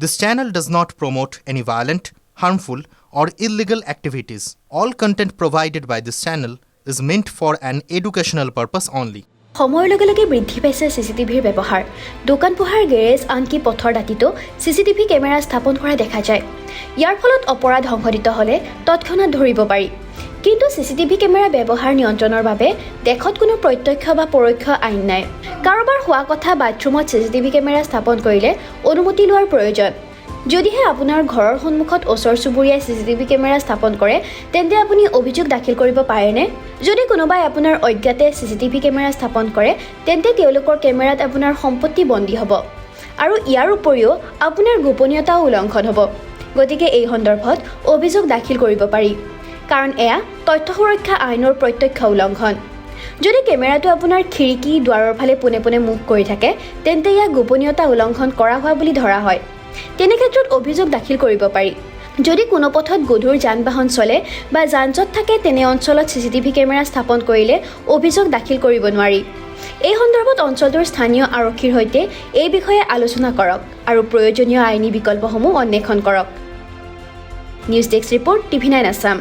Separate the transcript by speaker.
Speaker 1: This channel does not promote any violent, harmful, or illegal activities. All content provided by this channel is meant for an educational purpose only.
Speaker 2: সময়ৰ লগে লগে বৃদ্ধি পাইছে চিচিটিভিৰ ব্যৱহাৰ। দোকান পোহাৰ গেৰেজ আনকি পথৰ দাঁতিতো চিচিটিভি কেমেৰা স্থাপন কৰা দেখা যায়। ইয়াৰ ফলত অপৰাধ সংঘটিত হ'লে তৎক্ষণাৎ ধৰিব পাৰি। কিন্তু চিচিটিভি কেমেৰা ব্যৱহাৰ নিয়ন্ত্ৰণৰ বাবে দেশত কোনো প্ৰত্যক্ষ বা পৰোক্ষ আইন নাই। কাৰোবাৰ হোৱা কথা বাথৰুমত চিচিটিভি কেমেৰা স্থাপন কৰিলে অনুমতি লোৱাৰ প্ৰয়োজন। যদিহে আপোনাৰ ঘৰৰ সন্মুখত ওচৰ চুবুৰীয়াই চিচিটিভি কেমেৰা স্থাপন কৰে তেন্তে আপুনি অভিযোগ দাখিল কৰিব পাৰেনে? যদি কোনোবাই আপোনাৰ অজ্ঞাতে চিচিটিভি কেমেৰা স্থাপন কৰে তেন্তে তেওঁলোকৰ কেমেৰাত আপোনাৰ সম্পত্তি বন্দী হ'ব আৰু ইয়াৰ উপৰিও আপোনাৰ গোপনীয়তাও উলংঘন হ'ব। গতিকে এই সন্দৰ্ভত অভিযোগ দাখিল কৰিব পাৰি, কাৰণ এয়া তথ্য সুৰক্ষা আইনৰ প্ৰত্যক্ষ উলংঘন। যদি কেমেৰাটো আপোনাৰ খিৰিকী দুৱাৰৰ ফালে পোনে পোনে মুখ কৰি থাকে তেন্তে ইয়াক গোপনীয়তা উলংঘন কৰা হোৱা বুলি ধৰা হয়। তেনে ক্ষেত্ৰত অভিযোগ দাখিল কৰিব পাৰি। যদি কোনো পথত গধুৰ যান বাহন চলে বা যান-জঁট থাকে তেনে অঞ্চলত চিচিটিভি কেমেৰা স্থাপন কৰিলে অভিযোগ দাখিল কৰিব নোৱাৰি। এই সন্দৰ্ভত অঞ্চলটোৰ স্থানীয় আৰক্ষীৰ সৈতে এই বিষয়ে আলোচনা কৰক আৰু প্ৰয়োজনীয় আইনী বিকল্পসমূহ অন্বেষণ কৰক। News desk report, TV9 Assam.